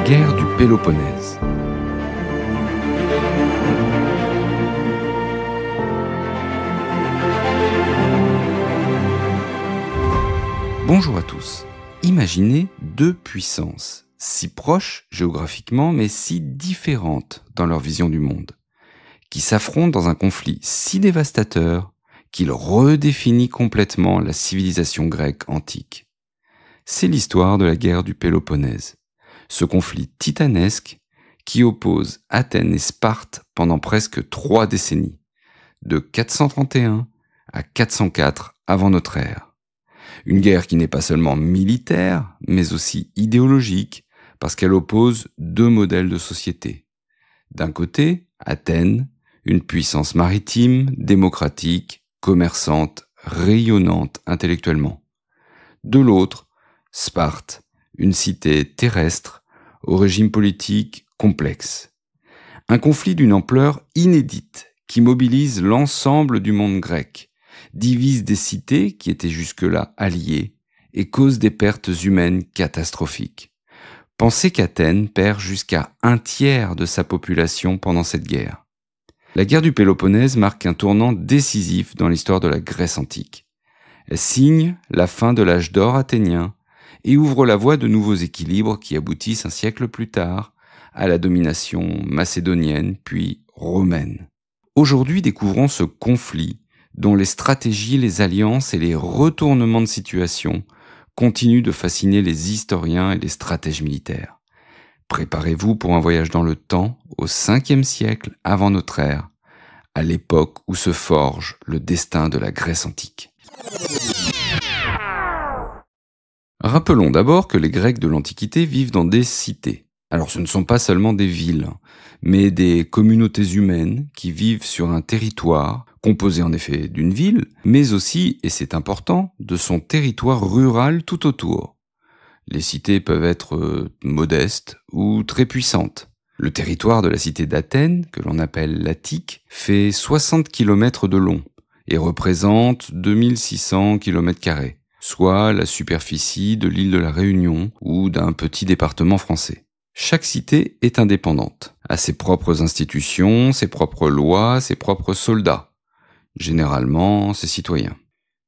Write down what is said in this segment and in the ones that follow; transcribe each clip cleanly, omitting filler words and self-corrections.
guerre du Péloponnèse. Bonjour à tous. Imaginez deux puissances, si proches géographiquement mais si différentes dans leur vision du monde, qui s'affrontent dans un conflit si dévastateur qu'il redéfinit complètement la civilisation grecque antique. C'est l'histoire de la guerre du Péloponnèse, ce conflit titanesque qui oppose Athènes et Sparte pendant presque 3 décennies, de 431 à 404 avant notre ère. Une guerre qui n'est pas seulement militaire, mais aussi idéologique, parce qu'elle oppose deux modèles de société. D'un côté, Athènes, une puissance maritime, démocratique, commerçante, rayonnante intellectuellement. De l'autre, Sparte, une cité terrestre, au régime politique complexe. Un conflit d'une ampleur inédite qui mobilise l'ensemble du monde grec, divise des cités qui étaient jusque-là alliées et cause des pertes humaines catastrophiques. Pensez qu'Athènes perd jusqu'à 1/3 de sa population pendant cette guerre. La guerre du Péloponnèse marque un tournant décisif dans l'histoire de la Grèce antique. Elle signe la fin de l'âge d'or athénien et ouvre la voie de nouveaux équilibres qui aboutissent un siècle plus tard à la domination macédonienne puis romaine. Aujourd'hui, découvrons ce conflit dont les stratégies, les alliances et les retournements de situation continuent de fasciner les historiens et les stratèges militaires. Préparez-vous pour un voyage dans le temps, au 5e siècle avant notre ère, à l'époque où se forge le destin de la Grèce antique. Rappelons d'abord que les Grecs de l'Antiquité vivent dans des cités. Alors ce ne sont pas seulement des villes, mais des communautés humaines qui vivent sur un territoire, composé en effet d'une ville, mais aussi, et c'est important, de son territoire rural tout autour. Les cités peuvent être modestes ou très puissantes. Le territoire de la cité d'Athènes, que l'on appelle l'Attique, fait 60 km de long et représente 2600 km², soit la superficie de l'île de la Réunion ou d'un petit département français. Chaque cité est indépendante, a ses propres institutions, ses propres lois, ses propres soldats, généralement ses citoyens.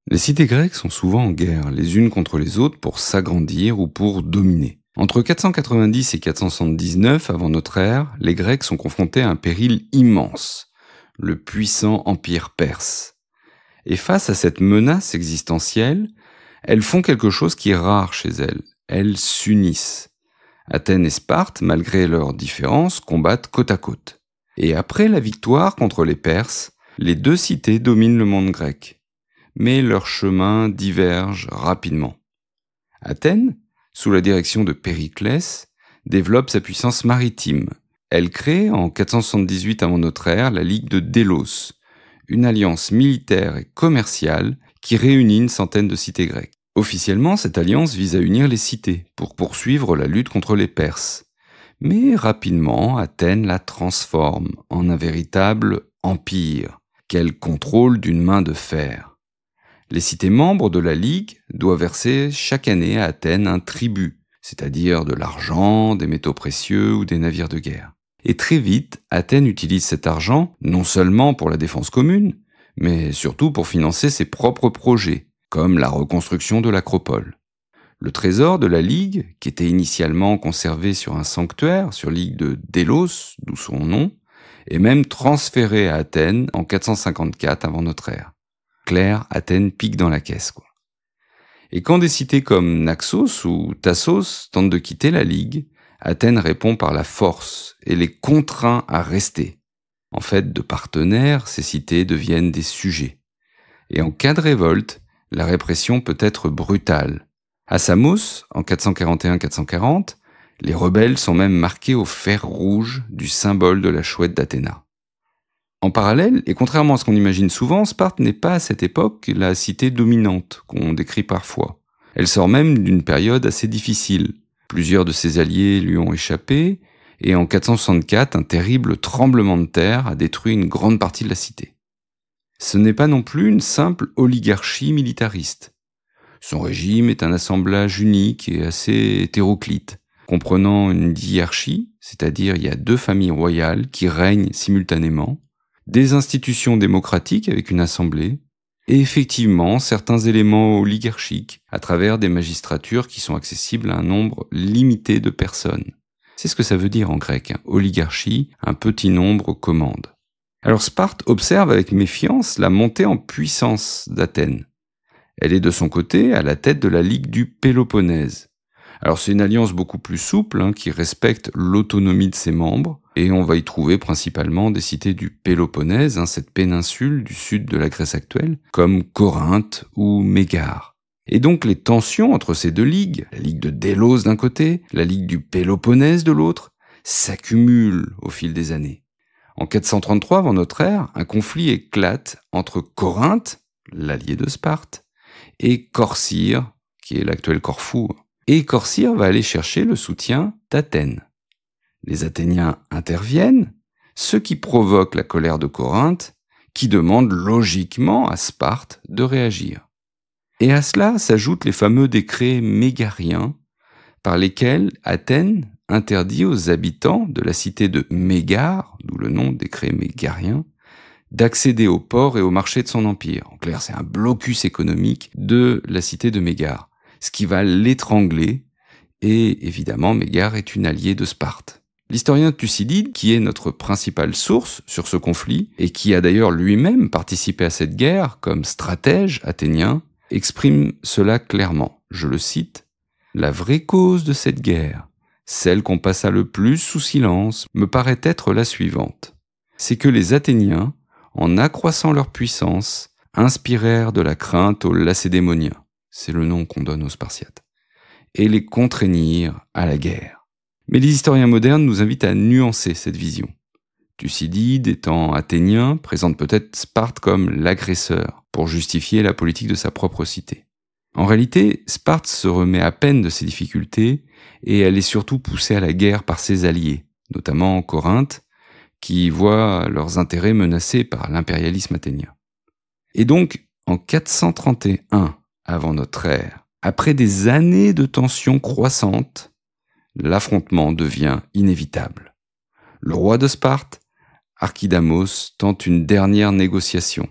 Les cités grecques sont souvent en guerre les unes contre les autres pour s'agrandir ou pour dominer. Entre 490 et 479 avant notre ère, les Grecs sont confrontés à un péril immense, le puissant empire perse. Et face à cette menace existentielle, elles font quelque chose qui est rare chez elles s'unissent. Athènes et Sparte, malgré leurs différences, combattent côte à côte. Et après la victoire contre les Perses, les deux cités dominent le monde grec. Mais leurs chemins divergent rapidement. Athènes, sous la direction de Périclès, développe sa puissance maritime. Elle crée, en 478 avant notre ère, la Ligue de Délos, une alliance militaire et commerciale qui réunit une centaine de cités grecques. Officiellement, cette alliance vise à unir les cités pour poursuivre la lutte contre les Perses. Mais rapidement, Athènes la transforme en un véritable empire qu'elle contrôle d'une main de fer. Les cités membres de la Ligue doivent verser chaque année à Athènes un tribut, c'est-à-dire de l'argent, des métaux précieux ou des navires de guerre. Et très vite, Athènes utilise cet argent non seulement pour la défense commune, mais surtout pour financer ses propres projets, comme la reconstruction de l'Acropole. Le trésor de la Ligue, qui était initialement conservé sur un sanctuaire, sur l'île de Délos, d'où son nom, est même transféré à Athènes en 454 avant notre ère. Claire, Athènes pique dans la caisse, quoi. Et quand des cités comme Naxos ou Tassos tentent de quitter la Ligue, Athènes répond par la force et les contraint à rester. En fait, de partenaires, ces cités deviennent des sujets. Et en cas de révolte, la répression peut être brutale. À Samos, en 441-440, les rebelles sont même marqués au fer rouge du symbole de la chouette d'Athéna. En parallèle, et contrairement à ce qu'on imagine souvent, Sparte n'est pas à cette époque la cité dominante qu'on décrit parfois. Elle sort même d'une période assez difficile. Plusieurs de ses alliés lui ont échappé, et en 464, un terrible tremblement de terre a détruit une grande partie de la cité. Ce n'est pas non plus une simple oligarchie militariste. Son régime est un assemblage unique et assez hétéroclite, comprenant une diarchie, c'est-à-dire il y a 2 familles royales qui règnent simultanément, des institutions démocratiques avec une assemblée, et effectivement certains éléments oligarchiques à travers des magistratures qui sont accessibles à un nombre limité de personnes. C'est ce que ça veut dire en grec, oligarchie, un petit nombre commande. Alors Sparte observe avec méfiance la montée en puissance d'Athènes. Elle est de son côté à la tête de la Ligue du Péloponnèse. Alors c'est une alliance beaucoup plus souple qui respecte l'autonomie de ses membres, et on va y trouver principalement des cités du Péloponnèse, cette péninsule du sud de la Grèce actuelle, comme Corinthe ou Mégare. Et donc les tensions entre ces 2 ligues, la Ligue de Délos d'un côté, la Ligue du Péloponnèse de l'autre, s'accumulent au fil des années. En 433 avant notre ère, un conflit éclate entre Corinthe, l'allié de Sparte, et Corcyre, qui est l'actuel Corfou. Et Corcyre va aller chercher le soutien d'Athènes. Les Athéniens interviennent, ce qui provoque la colère de Corinthe, qui demande logiquement à Sparte de réagir. Et à cela s'ajoutent les fameux décrets mégariens, par lesquels Athènes interdit aux habitants de la cité de Mégare, d'où le nom décret mégarien, d'accéder aux ports et aux marchés de son empire. En clair, c'est un blocus économique de la cité de Mégare, ce qui va l'étrangler, et évidemment Mégare est une alliée de Sparte. L'historien Thucydide, qui est notre principale source sur ce conflit, et qui a d'ailleurs lui-même participé à cette guerre comme stratège athénien, exprime cela clairement. Je le cite, « La vraie cause de cette guerre, celle qu'on passa le plus sous silence, me paraît être la suivante. C'est que les Athéniens, en accroissant leur puissance, inspirèrent de la crainte aux Lacédémoniens, c'est le nom qu'on donne aux Spartiates, et les contraignirent à la guerre. » Mais les historiens modernes nous invitent à nuancer cette vision. Thucydide, étant athénien, présente peut-être Sparte comme l'agresseur, pour justifier la politique de sa propre cité. En réalité, Sparte se remet à peine de ses difficultés, et elle est surtout poussée à la guerre par ses alliés, notamment Corinthe, qui voient leurs intérêts menacés par l'impérialisme athénien. Et donc, en 431 avant notre ère, après des années de tensions croissantes, l'affrontement devient inévitable. Le roi de Sparte, Archidamos, tente une dernière négociation.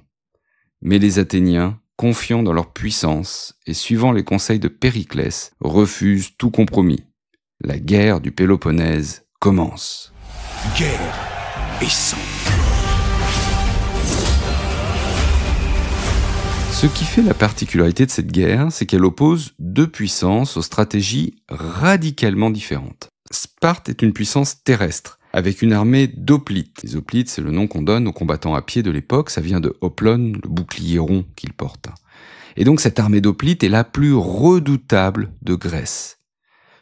Mais les Athéniens, confiants dans leur puissance et suivant les conseils de Périclès, refusent tout compromis. La guerre du Péloponnèse commence. Guerre et sang. Ce qui fait la particularité de cette guerre, c'est qu'elle oppose 2 puissances aux stratégies radicalement différentes. Sparte est une puissance terrestre, avec une armée d'hoplites. Les hoplites, c'est le nom qu'on donne aux combattants à pied de l'époque, ça vient de hoplon, le bouclier rond qu'ils portent. Et donc cette armée d'hoplites est la plus redoutable de Grèce.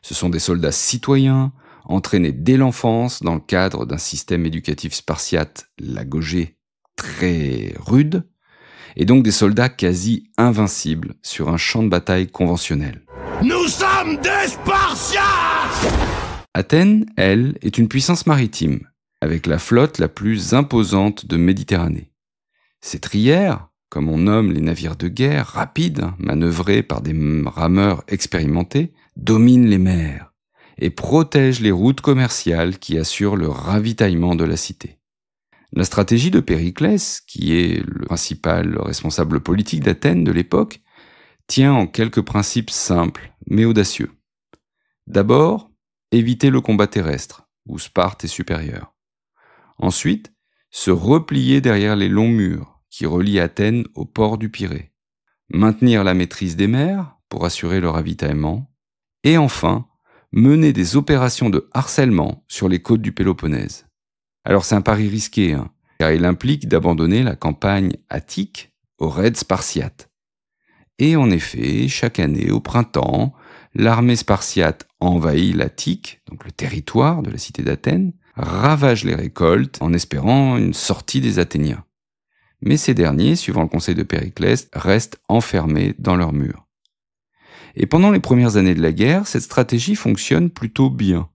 Ce sont des soldats citoyens, entraînés dès l'enfance dans le cadre d'un système éducatif spartiate, l'agogé, très rude, et donc des soldats quasi invincibles sur un champ de bataille conventionnel. Nous sommes des Spartiates! Athènes, elle, est une puissance maritime, avec la flotte la plus imposante de Méditerranée. Ses trières, comme on nomme les navires de guerre, rapides, manœuvrés par des rameurs expérimentés, dominent les mers et protègent les routes commerciales qui assurent le ravitaillement de la cité. La stratégie de Périclès, qui est le principal responsable politique d'Athènes de l'époque, tient en quelques principes simples mais audacieux. D'abord, éviter le combat terrestre, où Sparte est supérieure. Ensuite, se replier derrière les longs murs qui relient Athènes au port du Pirée. Maintenir la maîtrise des mers pour assurer le ravitaillement. Et enfin, mener des opérations de harcèlement sur les côtes du Péloponnèse. Alors c'est un pari risqué, car il implique d'abandonner la campagne attique aux raids spartiates. Et en effet, chaque année, au printemps, l'armée spartiate envahit l'Attique, donc le territoire de la cité d'Athènes, ravage les récoltes en espérant une sortie des Athéniens. Mais ces derniers, suivant le conseil de Périclès, restent enfermés dans leurs murs. Et pendant les premières années de la guerre, cette stratégie fonctionne plutôt bien.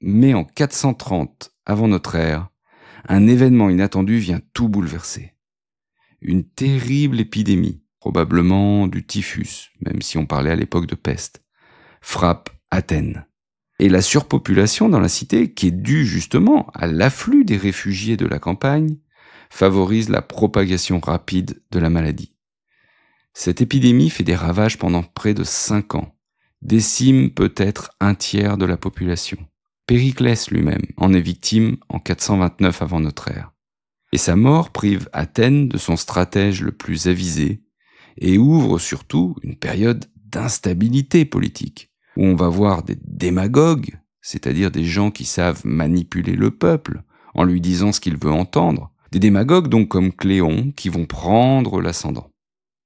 Mais en 430 avant notre ère, un événement inattendu vient tout bouleverser. Une terrible épidémie, probablement du typhus, même si on parlait à l'époque de peste, frappe Athènes. Et la surpopulation dans la cité, qui est due justement à l'afflux des réfugiés de la campagne, favorise la propagation rapide de la maladie. Cette épidémie fait des ravages pendant près de 5 ans, décime peut-être un tiers de la population. Périclès lui-même en est victime en 429 avant notre ère. Et sa mort prive Athènes de son stratège le plus avisé et ouvre surtout une période d'instabilité politique, où on va voir des démagogues, c'est-à-dire des gens qui savent manipuler le peuple en lui disant ce qu'il veut entendre, des démagogues donc comme Cléon qui vont prendre l'ascendant.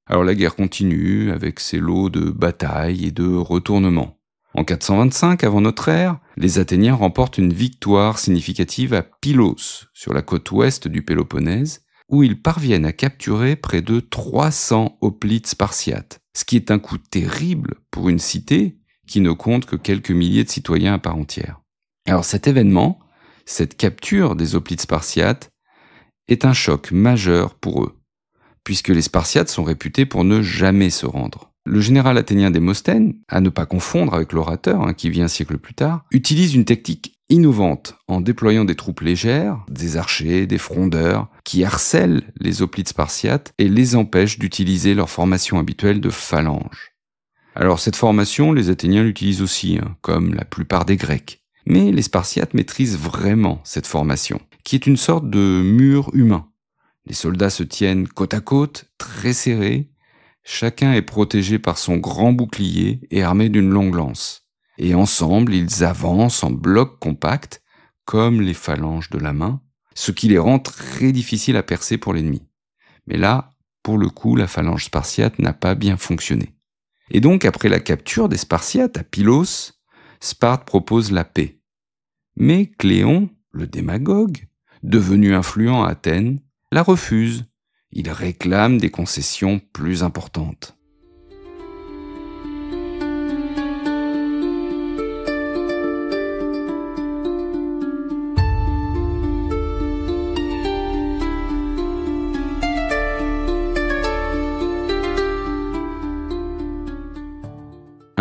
Alors la guerre continue avec ses lots de batailles et de retournements. En 425 avant notre ère, les Athéniens remportent une victoire significative à Pylos, sur la côte ouest du Péloponnèse, où ils parviennent à capturer près de 300 hoplites spartiates, ce qui est un coup terrible pour une cité qui ne compte que quelques milliers de citoyens à part entière. Alors cet événement, cette capture des hoplites spartiates, est un choc majeur pour eux, puisque les Spartiates sont réputés pour ne jamais se rendre. Le général athénien Démosthène, à ne pas confondre avec l'orateur qui vit un siècle plus tard, utilise une technique innovante en déployant des troupes légères, des archers, des frondeurs, qui harcèlent les hoplites spartiates et les empêchent d'utiliser leur formation habituelle de phalange. Alors cette formation, les Athéniens l'utilisent aussi, comme la plupart des Grecs. Mais les Spartiates maîtrisent vraiment cette formation, qui est une sorte de mur humain. Les soldats se tiennent côte à côte, très serrés. Chacun est protégé par son grand bouclier et armé d'une longue lance. Et ensemble, ils avancent en bloc compact, comme les phalanges de la main, ce qui les rend très difficiles à percer pour l'ennemi. Mais là, pour le coup, la phalange spartiate n'a pas bien fonctionné. Et donc, après la capture des Spartiates à Pylos, Sparte propose la paix. Mais Cléon, le démagogue, devenu influent à Athènes, la refuse. Il réclame des concessions plus importantes.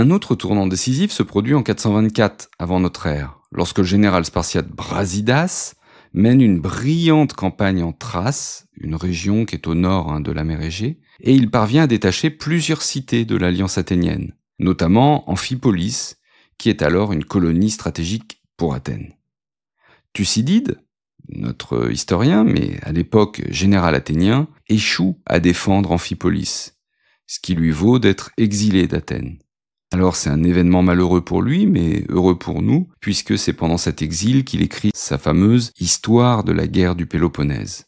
Un autre tournant décisif se produit en 424 avant notre ère, lorsque le général spartiate Brasidas mène une brillante campagne en Thrace, une région qui est au nord de la mer Égée, et il parvient à détacher plusieurs cités de l'alliance athénienne, notamment Amphipolis, qui est alors une colonie stratégique pour Athènes. Thucydide, notre historien, mais à l'époque général athénien, échoue à défendre Amphipolis, ce qui lui vaut d'être exilé d'Athènes. Alors c'est un événement malheureux pour lui, mais heureux pour nous, puisque c'est pendant cet exil qu'il écrit sa fameuse Histoire de la guerre du Péloponnèse.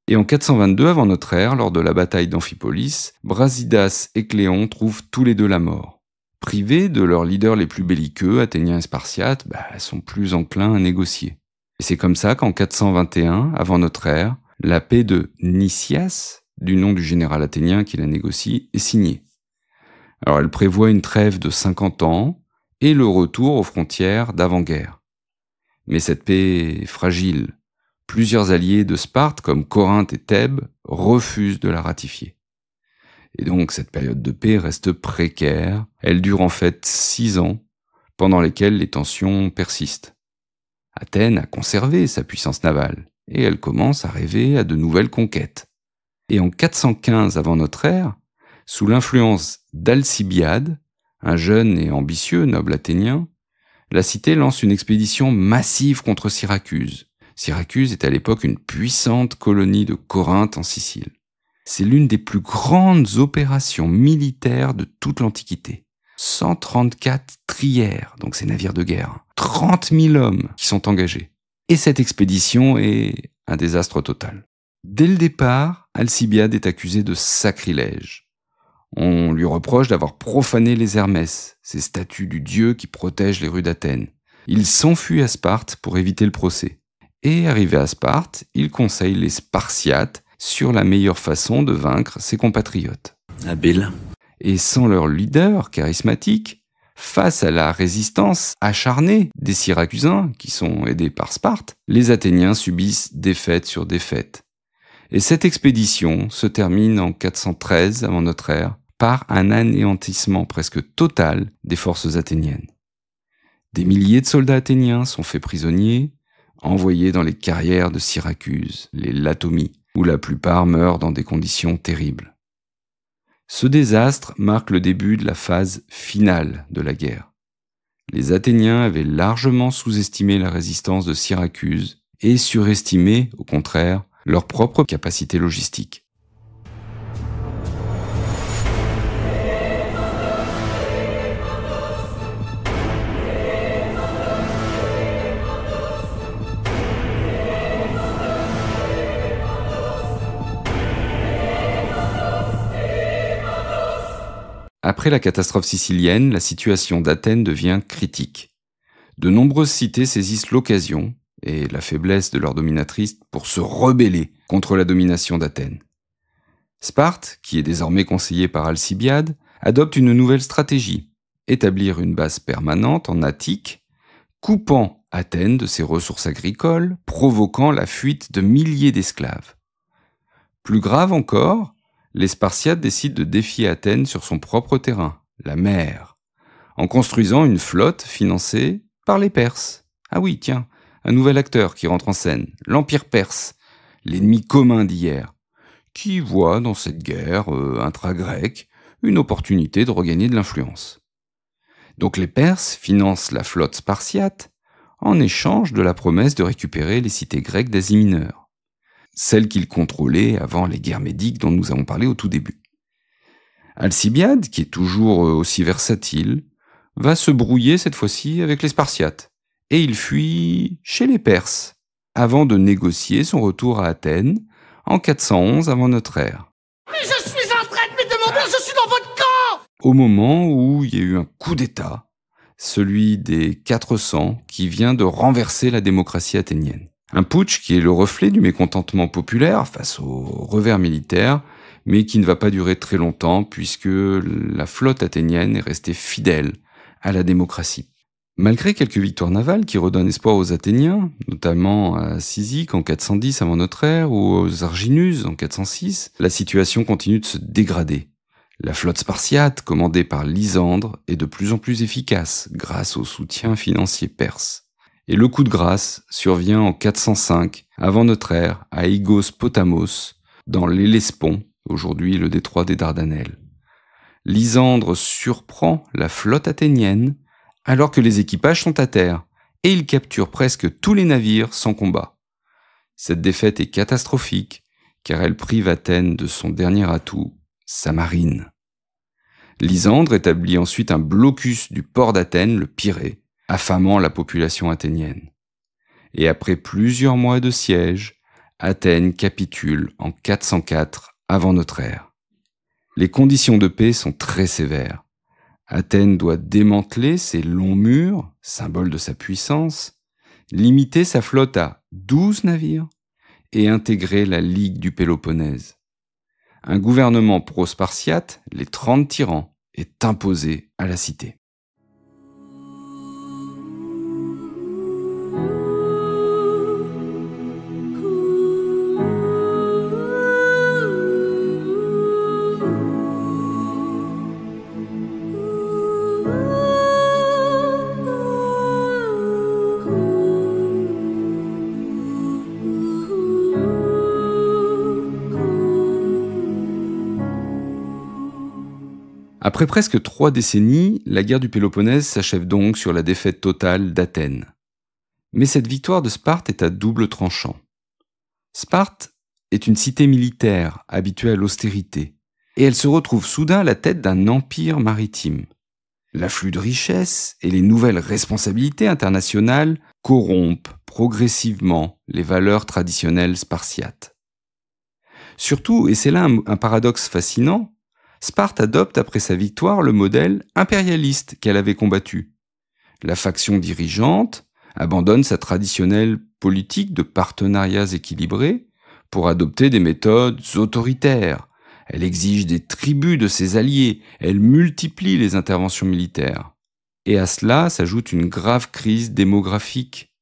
Et en 422 avant notre ère, lors de la bataille d'Amphipolis, Brasidas et Cléon trouvent tous les deux la mort. Privés de leurs leaders les plus belliqueux, Athéniens et Spartiates, sont plus enclins à négocier. Et c'est comme ça qu'en 421 avant notre ère, la paix de Nicias, du nom du général athénien qui la négocie, est signée. Alors elle prévoit une trêve de 50 ans et le retour aux frontières d'avant-guerre. Mais cette paix est fragile. Plusieurs alliés de Sparte, comme Corinthe et Thèbes, refusent de la ratifier. Et donc cette période de paix reste précaire. Elle dure en fait 6 ans, pendant lesquels les tensions persistent. Athènes a conservé sa puissance navale, et elle commence à rêver à de nouvelles conquêtes. Et en 415 avant notre ère, sous l'influence d'Alcibiade, un jeune et ambitieux noble athénien, la cité lance une expédition massive contre Syracuse. Syracuse est à l'époque une puissante colonie de Corinthe en Sicile. C'est l'une des plus grandes opérations militaires de toute l'Antiquité. 134 trières, donc ces navires de guerre, 30 000 hommes qui sont engagés. Et cette expédition est un désastre total. Dès le départ, Alcibiade est accusé de sacrilège. On lui reproche d'avoir profané les Hermès, ces statues du dieu qui protègent les rues d'Athènes. Il s'enfuit à Sparte pour éviter le procès. Et arrivé à Sparte, il conseille les Spartiates sur la meilleure façon de vaincre ses compatriotes. Habile. Et sans leur leader charismatique, face à la résistance acharnée des Syracusains, qui sont aidés par Sparte, les Athéniens subissent défaite sur défaite. Et cette expédition se termine en 413 avant notre ère, par un anéantissement presque total des forces athéniennes. Des milliers de soldats athéniens sont faits prisonniers, envoyés dans les carrières de Syracuse, les latomies, où la plupart meurent dans des conditions terribles. Ce désastre marque le début de la phase finale de la guerre. Les Athéniens avaient largement sous-estimé la résistance de Syracuse et surestimé, au contraire, leur propre capacité logistique. Après la catastrophe sicilienne, la situation d'Athènes devient critique. De nombreuses cités saisissent l'occasion et la faiblesse de leur dominatrice pour se rebeller contre la domination d'Athènes. Sparte, qui est désormais conseillée par Alcibiade, adopte une nouvelle stratégie, établir une base permanente en Attique, coupant Athènes de ses ressources agricoles, provoquant la fuite de milliers d'esclaves. Plus grave encore, les Spartiates décident de défier Athènes sur son propre terrain, la mer, en construisant une flotte financée par les Perses. Ah oui, tiens, un nouvel acteur qui rentre en scène, l'Empire perse, l'ennemi commun d'hier, qui voit dans cette guerre intra-grecque une opportunité de regagner de l'influence. Donc les Perses financent la flotte spartiate en échange de la promesse de récupérer les cités grecques d'Asie mineure, celles qu'ils contrôlaient avant les guerres médiques dont nous avons parlé au tout début. Alcibiade, qui est toujours aussi versatile, va se brouiller cette fois-ci avec les Spartiates, et il fuit chez les Perses, avant de négocier son retour à Athènes en 411 avant notre ère. Mais je suis en train de me demander, je suis dans votre camp! Au moment où il y a eu un coup d'État, celui des 400 qui vient de renverser la démocratie athénienne. Un putsch qui est le reflet du mécontentement populaire face au revers militaire, mais qui ne va pas durer très longtemps puisque la flotte athénienne est restée fidèle à la démocratie. Malgré quelques victoires navales qui redonnent espoir aux Athéniens, notamment à Cyzique en 410 avant notre ère ou aux Arginus en 406, la situation continue de se dégrader. La flotte spartiate, commandée par Lysandre, est de plus en plus efficace grâce au soutien financier perse. Et le coup de grâce survient en 405 avant notre ère à Aigos Potamos, dans l'Hellespont, aujourd'hui le détroit des Dardanelles. Lysandre surprend la flotte athénienne alors que les équipages sont à terre, et il capture presque tous les navires sans combat. Cette défaite est catastrophique, car elle prive Athènes de son dernier atout, sa marine. Lysandre établit ensuite un blocus du port d'Athènes, le Pirée, affamant la population athénienne. Et après plusieurs mois de siège, Athènes capitule en 404 avant notre ère. Les conditions de paix sont très sévères. Athènes doit démanteler ses longs murs, symbole de sa puissance, limiter sa flotte à 12 navires et intégrer la Ligue du Péloponnèse. Un gouvernement pro-spartiate, les 30 tyrans, est imposé à la cité. Après presque 3 décennies, la guerre du Péloponnèse s'achève donc sur la défaite totale d'Athènes. Mais cette victoire de Sparte est à double tranchant. Sparte est une cité militaire habituée à l'austérité, et elle se retrouve soudain à la tête d'un empire maritime. L'afflux de richesses et les nouvelles responsabilités internationales corrompent progressivement les valeurs traditionnelles spartiates. Surtout, et c'est là un paradoxe fascinant, Sparte adopte après sa victoire le modèle impérialiste qu'elle avait combattu. La faction dirigeante abandonne sa traditionnelle politique de partenariats équilibrés pour adopter des méthodes autoritaires. Elle exige des tribus de ses alliés, elle multiplie les interventions militaires. Et à cela s'ajoute une grave crise démographique.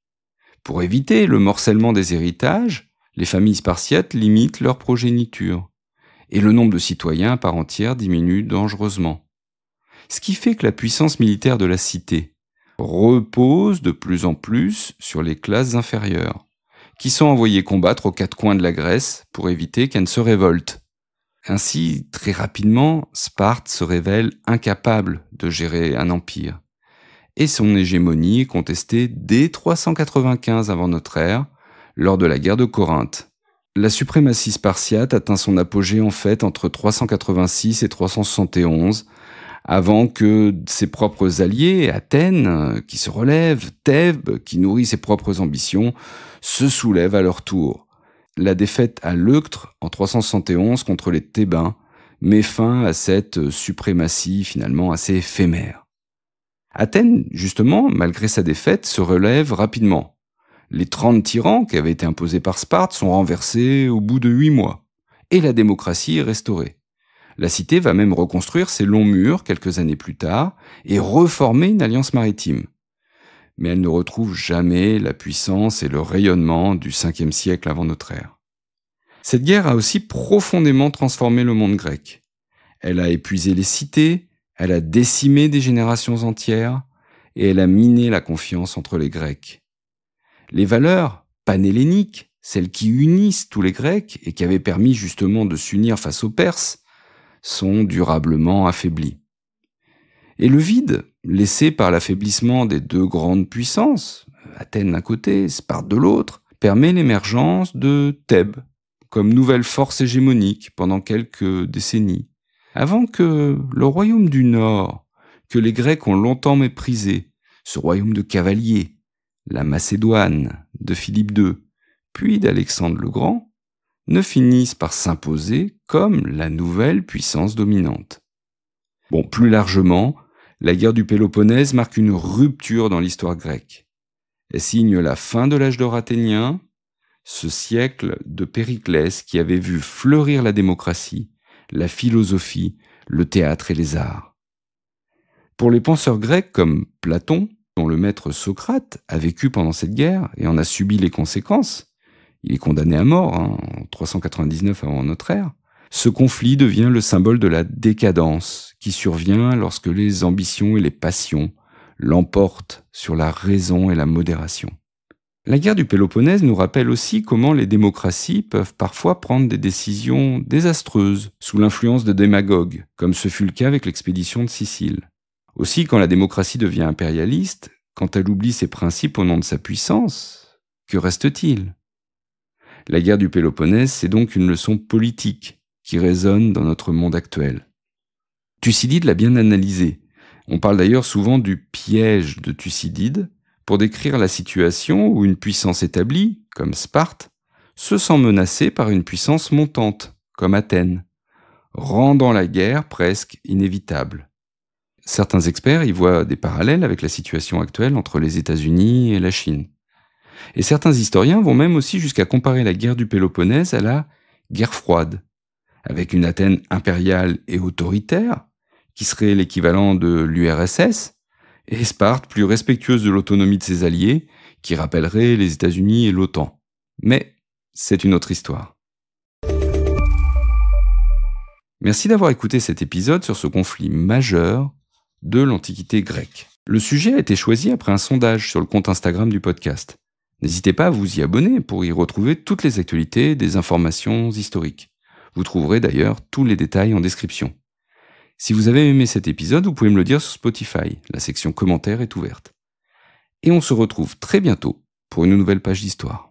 Pour éviter le morcellement des héritages, les familles spartiates limitent leur progéniture. Et le nombre de citoyens à part entière diminue dangereusement. Ce qui fait que la puissance militaire de la cité repose de plus en plus sur les classes inférieures, qui sont envoyées combattre aux quatre coins de la Grèce pour éviter qu'elle ne se révolte. Ainsi, très rapidement, Sparte se révèle incapable de gérer un empire, et son hégémonie est contestée dès 395 avant notre ère, lors de la guerre de Corinthe. La suprématie spartiate atteint son apogée en fait entre 386 et 371, avant que ses propres alliés, Athènes, qui se relève, Thèbes, qui nourrit ses propres ambitions, se soulèvent à leur tour. La défaite à Leuctre en 371 contre les Thébains met fin à cette suprématie finalement assez éphémère. Athènes, justement, malgré sa défaite, se relève rapidement. Les 30 tyrans qui avaient été imposés par Sparte sont renversés au bout de 8 mois, et la démocratie est restaurée. La cité va même reconstruire ses longs murs quelques années plus tard et reformer une alliance maritime. Mais elle ne retrouve jamais la puissance et le rayonnement du 5e siècle avant notre ère. Cette guerre a aussi profondément transformé le monde grec. Elle a épuisé les cités, elle a décimé des générations entières, et elle a miné la confiance entre les Grecs. Les valeurs panhelléniques, celles qui unissent tous les Grecs et qui avaient permis justement de s'unir face aux Perses, sont durablement affaiblies. Et le vide, laissé par l'affaiblissement des deux grandes puissances, Athènes d'un côté, Sparte de l'autre, permet l'émergence de Thèbes comme nouvelle force hégémonique pendant quelques décennies, avant que le royaume du Nord, que les Grecs ont longtemps méprisé, ce royaume de cavaliers, la Macédoine de Philippe II, puis d'Alexandre le Grand, ne finissent par s'imposer comme la nouvelle puissance dominante. Bon, plus largement, la guerre du Péloponnèse marque une rupture dans l'histoire grecque. Elle signe la fin de l'âge d'or athénien, ce siècle de Périclès qui avait vu fleurir la démocratie, la philosophie, le théâtre et les arts. Pour les penseurs grecs comme Platon, dont le maître Socrate a vécu pendant cette guerre et en a subi les conséquences, il est condamné à mort en 399 avant notre ère, ce conflit devient le symbole de la décadence qui survient lorsque les ambitions et les passions l'emportent sur la raison et la modération. La guerre du Péloponnèse nous rappelle aussi comment les démocraties peuvent parfois prendre des décisions désastreuses sous l'influence de démagogues, comme ce fut le cas avec l'expédition de Sicile. Aussi, quand la démocratie devient impérialiste, quand elle oublie ses principes au nom de sa puissance, que reste-t-il ? La guerre du Péloponnèse, c'est donc une leçon politique qui résonne dans notre monde actuel. Thucydide l'a bien analysé. On parle d'ailleurs souvent du piège de Thucydide pour décrire la situation où une puissance établie, comme Sparte, se sent menacée par une puissance montante, comme Athènes, rendant la guerre presque inévitable. Certains experts y voient des parallèles avec la situation actuelle entre les États-Unis et la Chine. Et certains historiens vont même aussi jusqu'à comparer la guerre du Péloponnèse à la guerre froide, avec une Athènes impériale et autoritaire, qui serait l'équivalent de l'URSS, et Sparte plus respectueuse de l'autonomie de ses alliés, qui rappellerait les États-Unis et l'OTAN. Mais c'est une autre histoire. Merci d'avoir écouté cet épisode sur ce conflit majeur de l'Antiquité grecque. Le sujet a été choisi après un sondage sur le compte Instagram du podcast. N'hésitez pas à vous y abonner pour y retrouver toutes les actualités des informations historiques. Vous trouverez d'ailleurs tous les détails en description. Si vous avez aimé cet épisode, vous pouvez me le dire sur Spotify. La section commentaires est ouverte. Et on se retrouve très bientôt pour une nouvelle page d'histoire.